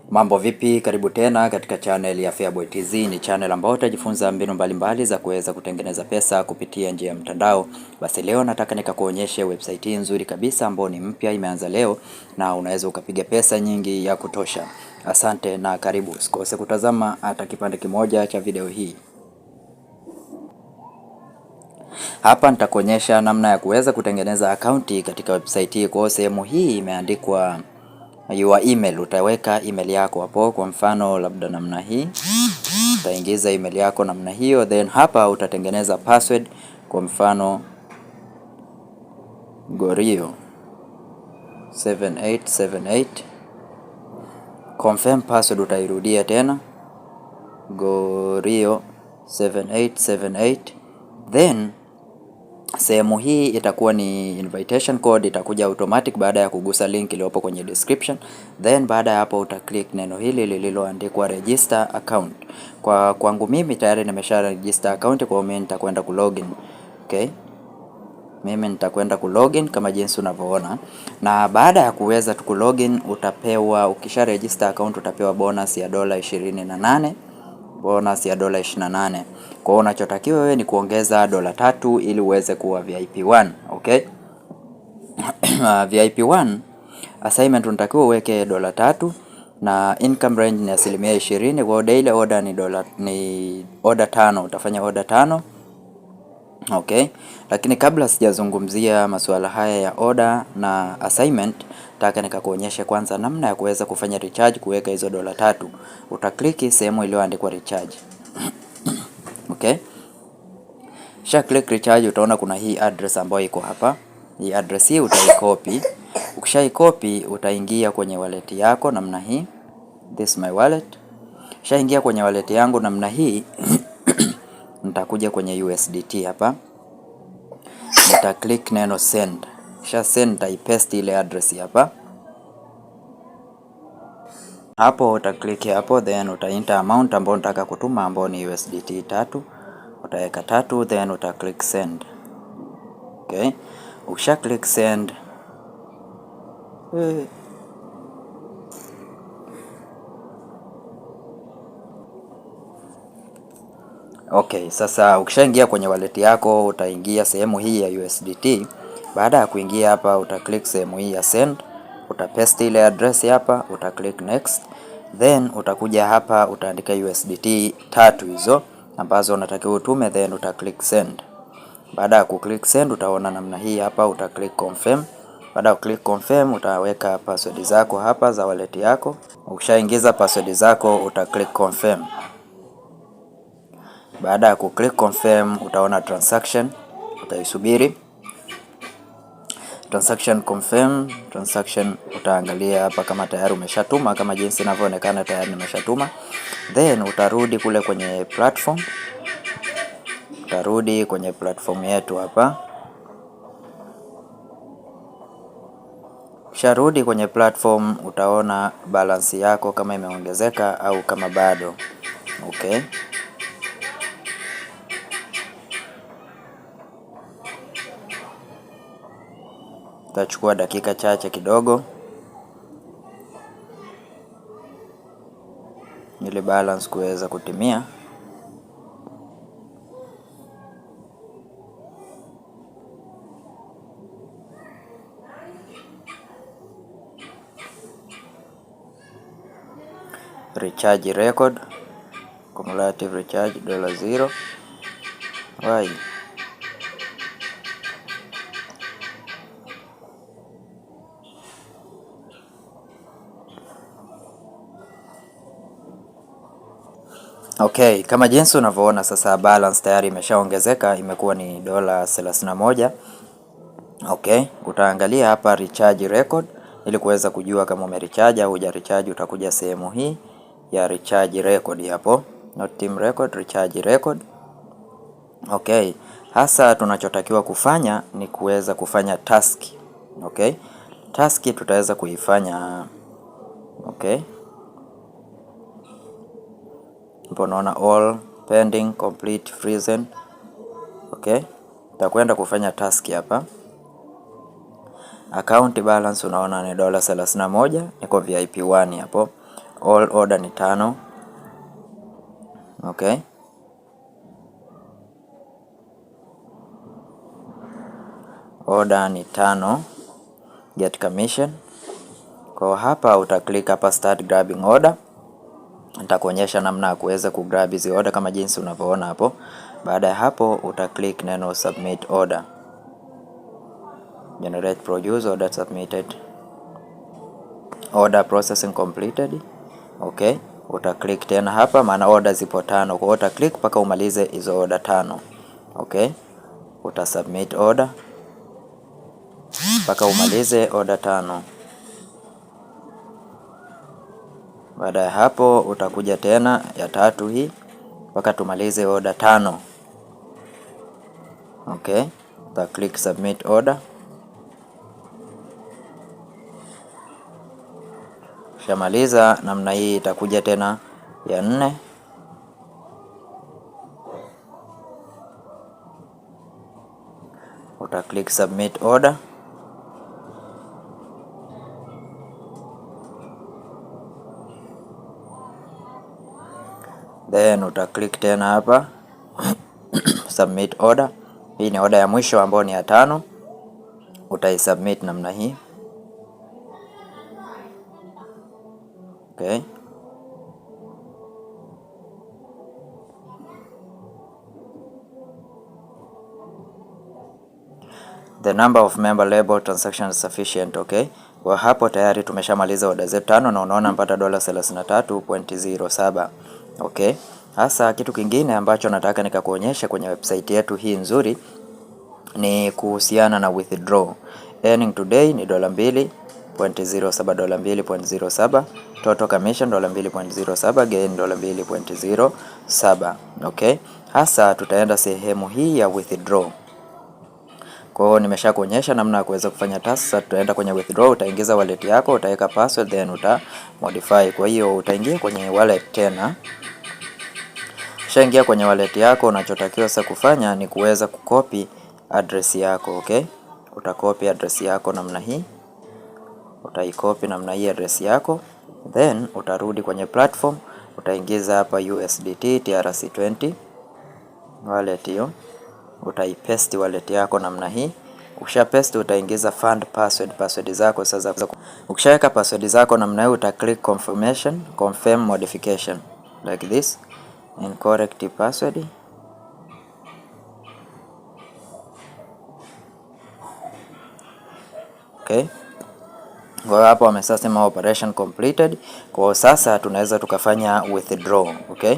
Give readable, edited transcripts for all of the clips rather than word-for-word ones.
Mambo vipi, karibu tena katika channel ya Feaboy TZ. Ni channel ambayo utajifunza mbinu mbalimbali za kuweza kutengeneza pesa kupitia njia ya mtandao. Basi leo nataka nikakuonyeshe website hii nzuri kabisa ambayo ni mpya, imeanza leo na unaweza ukapiga pesa nyingi ya kutosha. Asante na karibu. Usikose kutazama hata kipande kimoja cha video hii. Hapa nitakuonyesha namna ya kuweza kutengeneza akaunti katika website hii. Kwa sehemu hii imeandikwa your email. Utaweka email yako hapo, kwa mfano labda namna hii. Utaingiza email yako namna hiyo, then hapa utatengeneza password, kwa mfano Gorio 7878. Confirm password utairudia tena Gorio 7878, then sehemu hii itakuwa ni invitation code, itakuja automatic baada ya kugusa link iliyopo kwenye description. Then baada ya hapo uta click neno hili lililoandikwa register account. Kwangu mimi tayari nimesha register account, kwa hiyo mimi nitakwenda ku login. Okay, mimi nitakwenda ku login kama jinsi unavyoona, na baada ya kuweza ku login utapewa, ukisha register account utapewa bonus ya $28, bonus ya $28. Kwa hiyo unachotakiwa wewe ni kuongeza $3 ili uweze kuwa VIP 1, okay? VIP 1 assignment unatakiwa uweke $3 na income range ni 20%. Kwa daily order ni order 5, utafanya order 5. Okay, lakini kabla sijazungumzia masuala haya ya order na assignment, nataka nikakuonyesha kwanza namna ya kuweza kufanya recharge, kuweka hizo $3. Utakliki sehemu iliyoandikwa recharge. Okay, kisha click recharge, utaona kuna hii address ambayo iko hapa. Hii address hii utaicopy. Ukishaicopy utaingia kwenye wallet yako namna hii. This my wallet. Ukishaingia kwenye wallet yangu namna hii nitakuja kwenye USDT hapa. Nita click neno send. Kisha send, nitaipaste ile address hapa. Hapo uta click hapo, then uta enter amount ambayo unataka kutuma, ambayo ni USDT 3. Utaweka 3, then uta click send. Okay, ukisha click send, okay, sasa ukishaingia kwenye wallet yako utaingia sehemu hii ya USDT. Baada ya kuingia hapa uta click sehemu hii ya send, uta paste ile address hapa, uta click next, then utakuja hapa utaandika USDT 3 hizo ambazo unatakiwa utume, then uta click send. Baada ya ku click send utaona namna hii hapa, uta click confirm. Baada ya click confirm utaweka password zako hapa za wallet yako. Ukishaingiza password zako uta click confirm. Baada ya ku click confirm utaona transaction, utaisubiri transaction confirm. Transaction utaangalia hapa kama tayari umeshatuma, kama jinsi inavyoonekana tayari nimeshatuma. Then utarudi kule kwenye platform, utarudi kwenye platform yetu hapa. Ukisharudi kwenye platform utaona balance yako kama imeongezeka au kama bado. Okay, itachukua dakika chache kidogo ili balance kuweza kutimia. Recharge record, cumulative recharge $0. Why? Okay, kama jinsi unavyoona sasa balance tayari imeshaongezeka, imekuwa ni $31. Okay, utaangalia hapa recharge record ili kuweza kujua kama umerecharge au hujarecharge. Utakuja sehemu hii ya recharge record hapo, not team record, recharge record. Okay, hasa tunachotakiwa kufanya ni kuweza kufanya task. Okay, task tutaweza kuifanya. Okay, hapo naona all pending, complete, frozen. Okay, tutakwenda kufanya task hapa. Account balance unaona ni $31, niko VIP 1 hapo. all order ni 5. Okay, order ni 5, get commission. Kwa hapa uta click hapa start grabbing order. Nitakuonyesha namna ya kuweza kugrab hizi order kama jinsi unavyoona hapo. Baada ya hapo uta click neno submit order, generate produce order submitted, order processing completed. Okay, uta click tena hapa, maana order zipo 5, kwa hiyo uta click mpaka umalize hizo order 5. Okay, uta submit order mpaka umalize order 5. Baada ya hapo utakuja tena ya 3 hii mpaka tumalize order 5. Okay, uta click submit order. Shamaliza namna hii, itakuja tena ya 4. Uta click submit order. Then uta click tena hapa submit order. Hii ni order ya mwisho ambayo ni ya 5. Utaisubmit namna hii. Okay, the number of member label transaction is sufficient. Okay, kwa hapo tayari tumeshamaliza order zetu 5 na unaona mpata $33.07. Okay, hasa kitu kingine ambacho nataka nikakuonyesha kwenye website yetu hii nzuri ni kuhusiana na withdraw. Earning today ni $2.07, $2.07, total commission $2.07, gain $2.07. Okay, hasa tutaenda sehemu hii ya withdraw. Kwa hiyo nimesha kuonyesha namna ya kuweza kufanya task. Sasa tutaenda kwenye withdraw, utaingiza wallet yako, utaweka password, then uta modify. Kwa hiyo utaingia kwenye wallet tena. Ushaingia kwenye wallet yako, unachotakiwa sasa kufanya ni kuweza kukopi address yako. Okay, utakopi address yako namna hii, utaikopi namna hii address yako, then utarudi kwenye platform, utaingiza hapa USDT TRC20 wallet hiyo, utaipaste wallet yako namna hii. Ukisha paste utaingiza fund password zako. Sasa ukishaweka password zako namna hii, uta click confirmation, confirm modification like this, incorrect password. Okay, kwa hapo wamesema operation completed. Kwa sasa tunaweza tukafanya withdraw. Okay,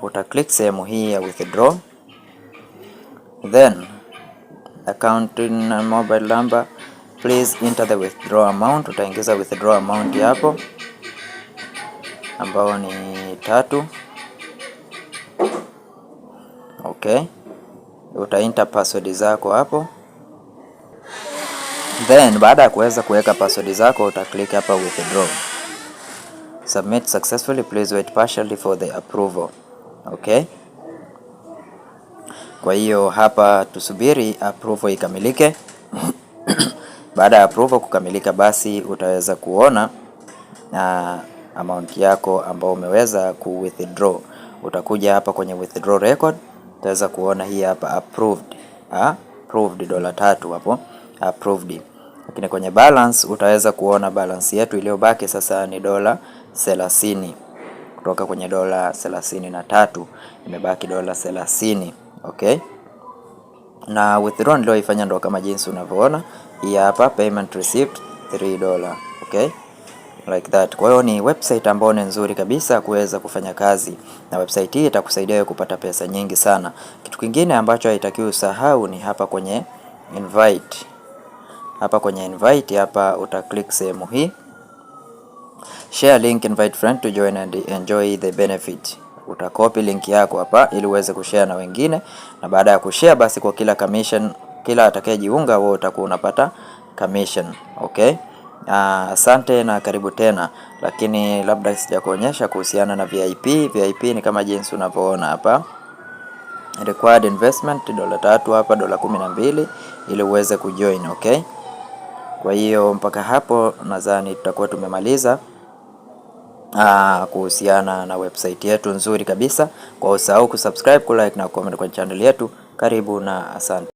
uta click sehemu hii ya withdraw, then account and mobile number, please enter the withdraw amount. Utaingiza withdraw amount hapo ambao ni 3. Okay, uta enter password zako hapo, then baada ya kuweza kuweka password zako uta click hapa withdraw. Submit successfully, please wait partially for the approval. Okay, kwa hiyo hapa tusubiri approval ikamilike. Baada ya approval kukamilika, basi utaweza kuona amount yako ambao umeweza ku withdraw. Utakuja hapa kwenye withdraw record, utaweza kuona hii hapa approved. Approved $3 hapo, approved. Lakini kwenye balance utaweza kuona balance yetu iliyobaki sasa ni $30 kutoka kwenye $33 imebaki $30. Okay, na withdraw ndio ifanya ndo kama jinsi unavyoona hii hapa, payment receipt $3. Okay, like that. Kwa hiyo ni website ambayo ni nzuri kabisa kuweza kufanya kazi, na website hii itakusaidia wewe kupata pesa nyingi sana. Kitu kingine ambacho haitakiwi usahau ni hapa kwenye invite. Hapa kwenye invite hapa uta click sehemu hii, share link, invite friend to join and enjoy the benefit. Utakopi link yako hapa ili uweze kushare na wengine, na baada ya kushare basi kwa kila commission, kila atakayejiunga wewe utakuwa unapata commission. Okay, asante na karibu tena. Lakini labda sijakuonyesha kuhusiana na VIP. VIP ni kama jinsi unavyoona hapa, required investment $3 hapa, $12 ili uweze kujoin. Okay, kwa hiyo mpaka hapo nadhani tutakuwa tumemaliza. kuhusiana na website yetu nzuri kabisa. Kwa usahau kusubscribe, kulike na comment kwenye channel yetu. Karibu na asante.